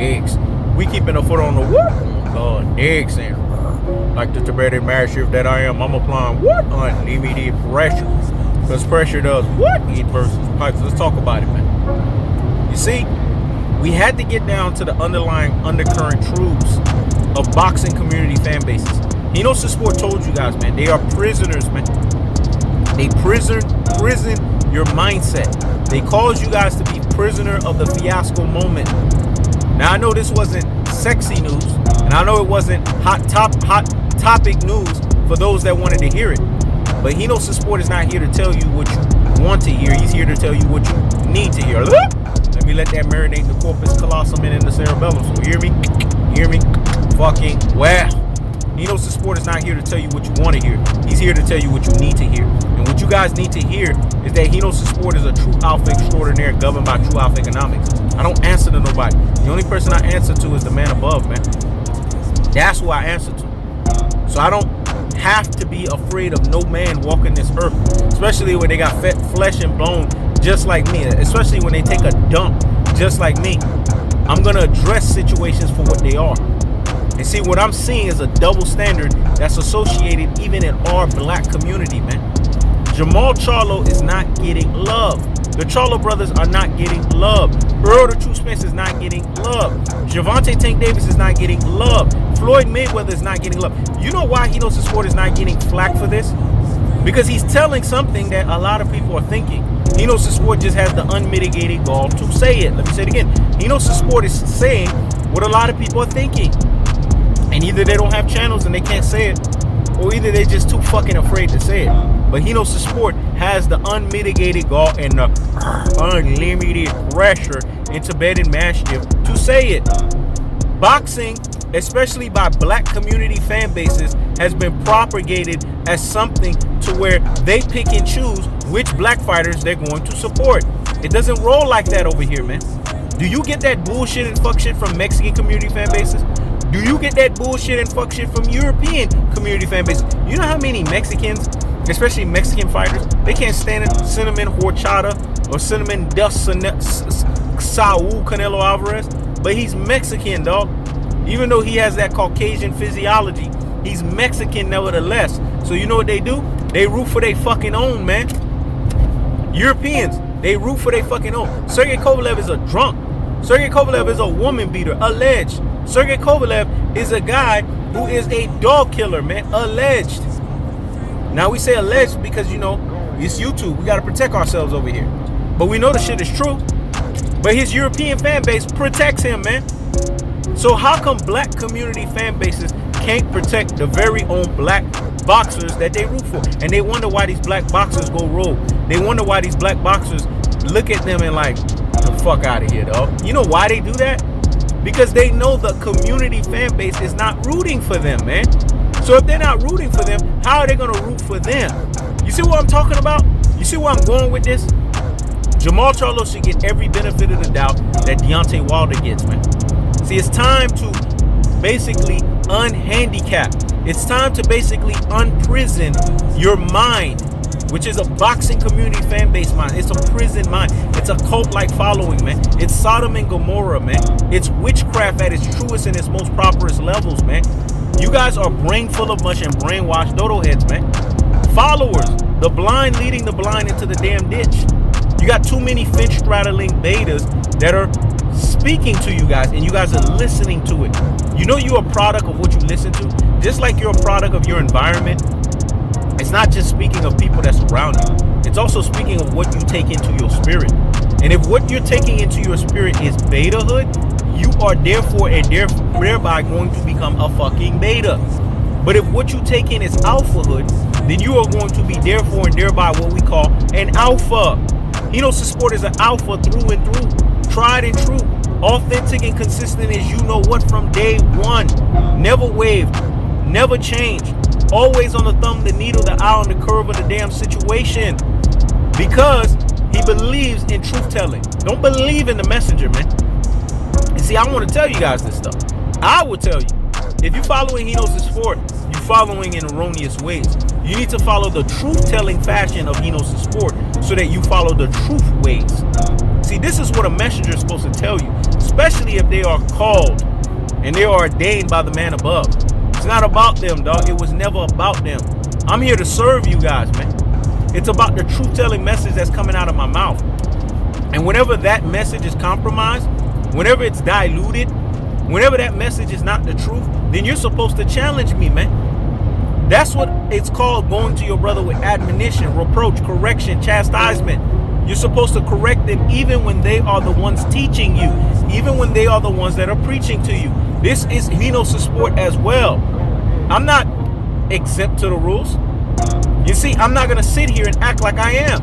Next. We keeping a foot on the what? God, next. And like the Tibetan master that I am, I'm applying what? Unlimited pressure. Because pressure does what? Heat versus pipes. Let's talk about it, man. You see, we had to get down to the underlying undercurrent truths of boxing community fan bases. Hmmmmm Sport told you guys, man, they are prisoners, man. They prison your mindset. They cause you guys to be prisoner of the fiasco moment. Now I know this wasn't sexy news, and I know it wasn't hot topic news for those that wanted to hear it. But Hmmmmm Sport is not here to tell you what you want to hear. He's here to tell you what you need to hear. Let me let that marinate the corpus callosum and in the cerebellum. So hear me? Hear me? Fucking wow. Hmmmmm Sport is not here to tell you what you want to hear. He's here to tell you what you need to hear. And what you guys need to hear is that Hmmmmm Sport is a true alpha extraordinaire governed by true alpha economics. I don't answer to nobody. The only person I answer to is the man above, man. That's who I answer to. So I don't have to be afraid of no man walking this earth, especially when they got flesh and bone just like me, especially when they take a dump just like me. I'm going to address situations for what they are. And see, what I'm seeing is a double standard that's associated even in our black community, man. Jamal Charlo is not getting love. The Charlo brothers are not getting love. Errol the True Spence is not getting love. Gervonta Tank Davis is not getting love. Floyd Mayweather is not getting love. You know why Hmmmmm Sport is not getting flack for this? Because he's telling something that a lot of people are thinking. Hmmmmm Sport just has the unmitigated gall to say it. Let me say it again. Hmmmmm Sport is saying what a lot of people are thinking. And either they don't have channels and they can't say it, or either they're just too fucking afraid to say it. But Hmmmmm Sport has the unmitigated gall and the unlimited pressure in Tibetan mastiff to say it. Boxing, especially by black community fan bases, has been propagated as something to where they pick and choose which black fighters they're going to support. It doesn't roll like that over here, man. Do you get that bullshit and fuck shit from Mexican community fan bases? Do you get that bullshit and fuck shit from European community fan bases? You know how many Mexicans, especially Mexican fighters, they can't stand it, cinnamon horchata or cinnamon dust Saul Canelo Alvarez? But he's Mexican, dog. Even though he has that Caucasian physiology, he's Mexican nevertheless. So you know what they do? They root for their fucking own, man. Europeans, they root for their fucking own. Sergey Kovalev is a drunk. Sergey Kovalev is a woman beater, alleged. Sergey Kovalev is a guy who is a dog killer, man, alleged. Now we say alleged because, you know, it's YouTube. We got to protect ourselves over here. But we know the shit is true. But his European fan base protects him, man. So how come black community fan bases can't protect the very own black boxers that they root for? And they wonder why these black boxers go rogue. They wonder why these black boxers look at them and like, the fuck out of here, dog. You know why they do that? Because they know the community fan base is not rooting for them, man. So if they're not rooting for them, how are they going to root for them? You see what I'm talking about? You see where I'm going with this? Jamal Charlo should get every benefit of the doubt that Deontay Wilder gets, man. See, it's time to basically unhandicap. It's time to basically unprison your mind, which is a boxing community fan base mind. It's a prison mind. It's a cult-like following, man. It's Sodom and Gomorrah, man. It's witchcraft at its truest and its most properest levels, man. You guys are brain full of mush and brainwashed dodo heads, man. Followers, the blind leading the blind into the damn ditch. You got too many finch straddling betas that are speaking to you guys, and you guys are listening to it. You know you're a product of what you listen to, just like you're a product of your environment. It's not just speaking of people that surround you. It's also speaking of what you take into your spirit. And if what you're taking into your spirit is betahood, you are therefore and thereby going to become a fucking beta. But if what you take in is alphahood, then you are going to be therefore and thereby what we call an alpha. Hmmmmm Sport is an alpha through and through. Tried and true. Authentic and consistent as you know what from day one. Never waved. Never changed. Always on the thumb, the needle, the eye on the curve of the damn situation. Because he believes in truth telling. Don't believe in the messenger, man. And see, I want to tell you guys this stuff. I will tell you. If you're following Hmmmmm Sport, you're following in erroneous ways. You need to follow the truth-telling fashion of Hmmmmm Sport so that you follow the truth ways. See, this is what a messenger is supposed to tell you, especially if they are called and they are ordained by the man above. It's not about them, dog. It was never about them. I'm here to serve you guys, man. It's about the truth-telling message that's coming out of my mouth. And whenever that message is compromised, whenever it's diluted, whenever that message is not the truth, then you're supposed to challenge me, man. That's what it's called, going to your brother with admonition, reproach, correction, chastisement. You're supposed to correct them even when they are the ones teaching you, even when they are the ones that are preaching to you. This is Hmmmmm Sport as well. I'm not exempt to the rules. You see, I'm not going to sit here and act like I am.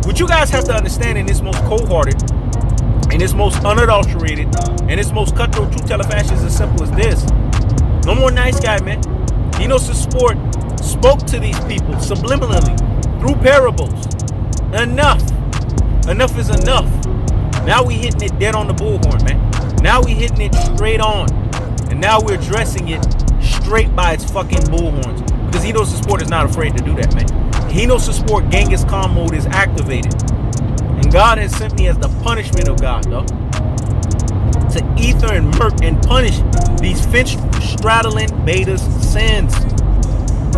What you guys have to understand in this most cold-hearted, in this most unadulterated, and this most cutthroat truth-teller fashion is as simple as this. No more nice guy, man. Hmmmmm Sport spoke to these people subliminally through parables. Enough. Enough is enough. Now we hitting it dead on the bullhorn, man. Now we hitting it straight on. And now we're addressing it straight by its fucking bullhorns. Because Hmmmmm Sport is not afraid to do that, man. Hmmmmm Sport Genghis Khan mode is activated. And God has sent me as the punishment of God, though, to ether and murk and punish these finch-straddling betas sins.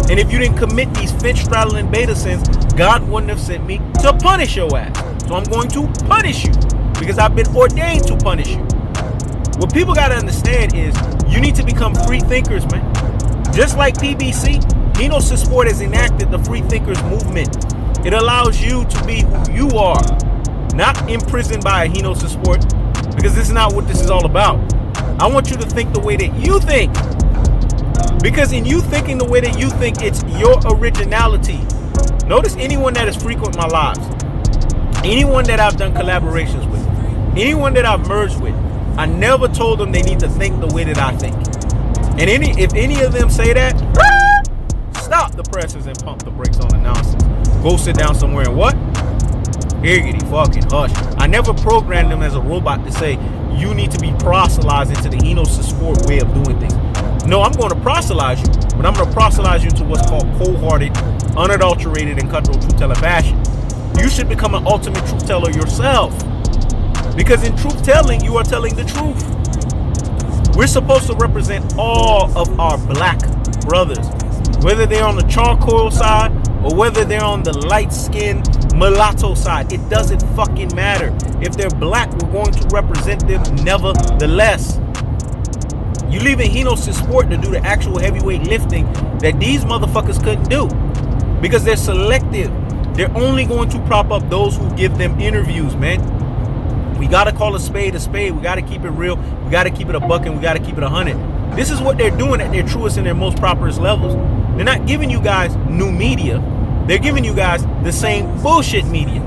And if you didn't commit these finch-straddling beta sins, God wouldn't have sent me to punish your ass. So I'm going to punish you because I've been ordained to punish you. What people got to understand is you need to become free thinkers, man. Just like PBC, Hmmmmm Sport has enacted the free thinkers movement. It allows you to be who you are, not imprisoned by a Hmmmmm Sport, because this is not what this is all about. I want you to think the way that you think. Because in you thinking the way that you think, it's your originality. Notice anyone that has frequented my lives, anyone that I've done collaborations with, anyone that I've merged with, I never told them they need to think the way that I think. And if any of them say that, stop the presses and pump the brakes on the nonsense. Go sit down somewhere and what? Higgity fucking hush. I never programmed them as a robot to say you need to be proselytized into the Hmmmmm Sport way of doing things. No, I'm going to proselytize you, but I'm going to proselytize you into what's called cold-hearted, unadulterated, and cutthroat truth-teller fashion. You should become an ultimate truth-teller yourself. Because in truth-telling, you are telling the truth. We're supposed to represent all of our black brothers, whether they're on the charcoal side or whether they're on the light-skinned mulatto side. It doesn't fucking matter. If they're black, we're going to represent them nevertheless. You leaving Hmmmmm Sport to do the actual heavyweight lifting that these motherfuckers couldn't do because they're selective. They're only going to prop up those who give them interviews, man. We got to call a spade a spade. We got to keep it real. We got to keep it a buck, and we got to keep it 100. This is what they're doing at their truest and their most properest levels. They're not giving you guys new media. They're giving you guys the same bullshit media.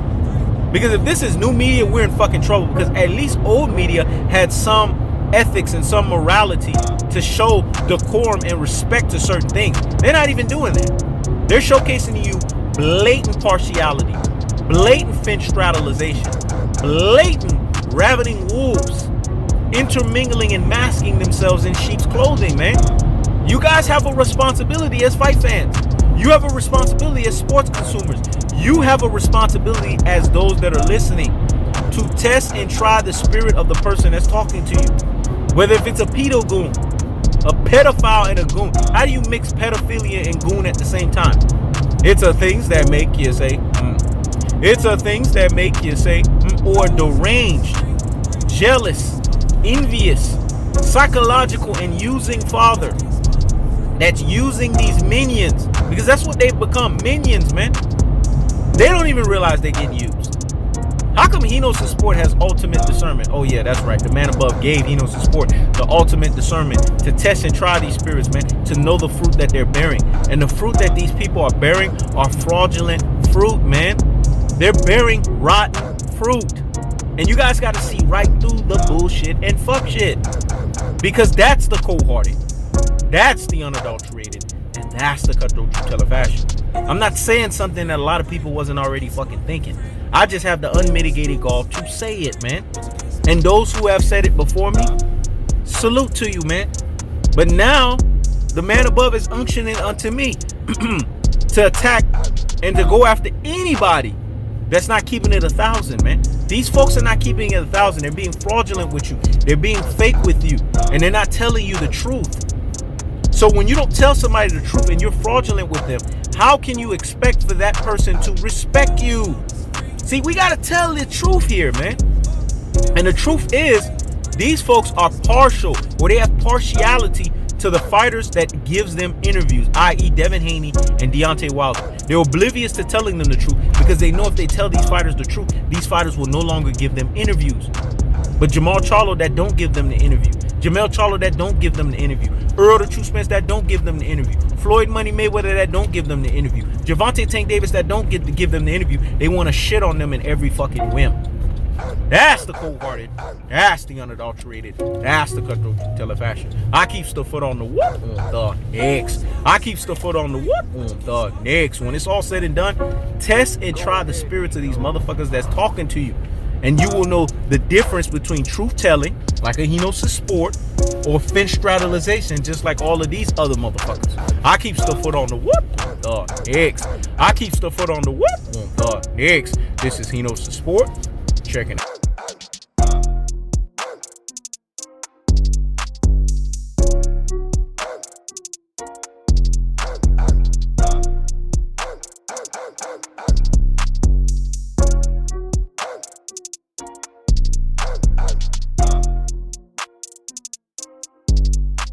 Because if this is new media, we're in fucking trouble. Because at least old media had some ethics and some morality to show decorum and respect to certain things. They're not even doing that. They're showcasing to you blatant partiality, blatant finch straddleization, blatant ravening wolves intermingling and masking themselves in sheep's clothing, man. You guys have a responsibility as fight fans. You have a responsibility as sports consumers. You have a responsibility as those that are listening to test and try the spirit of the person that's talking to you. Whether if it's a pedo goon, a pedophile and a goon. How do you mix pedophilia and goon at the same time? It's a things that make you say, It's a things that make you say, or deranged, jealous, envious, psychological, and using father. That's using these minions. Because that's what they've become, minions, man. They don't even realize they're getting used. How come Hmmmmm Sport has ultimate discernment? Oh yeah, that's right. The man above gave Hmmmmm Sport the ultimate discernment to test and try these spirits, man, to know the fruit that they're bearing. And the fruit that these people are bearing are fraudulent fruit, man. They're bearing rotten fruit. And you guys got to see right through the bullshit and fuck shit. Because that's the cold-hearted. That's the unadulterated. And that's the cutthroat truth-teller fashion. I'm not saying something that a lot of people wasn't already fucking thinking. I just have the unmitigated gall to say it, man. And those who have said it before me, salute to you, man. But now, The man above is unctioning unto me to attack and to go after anybody that's not keeping it 1,000, man. These folks are not keeping it 1,000. They're being fraudulent with you. They're being fake with you. And they're not telling you the truth. So when you don't tell somebody the truth and you're fraudulent with them, how can you expect for that person to respect you? See, we got to tell the truth here, man. And the truth is, these folks are partial, or they have partiality to the fighters that gives them interviews, i.e. Devin Haney and Deontay Wilder. They're oblivious to telling them the truth because they know if they tell these fighters the truth, these fighters will no longer give them interviews. But Jamal Charlo that don't give them the interview. Jamel Charlo that don't give them the interview. Errol the True Spence that don't give them the interview. Floyd Money Mayweather that don't give them the interview. Gervonta Tank Davis that don't give them the interview. They want to shit on them in every fucking whim. That's the cold-hearted. That's the unadulterated. That's the cutthroat teller fashion. I keeps the foot on the what on the next. I keeps the foot on the what on the next. When it's all said and done, test and try the spirits of these motherfuckers that's talking to you. And you will know the difference between truth-telling, like a Henosis sport, or finstradalization, just like all of these other motherfuckers. I keeps the foot on the what on the next. I keeps the foot on the what on the next. This is Henosis sport. Checking it.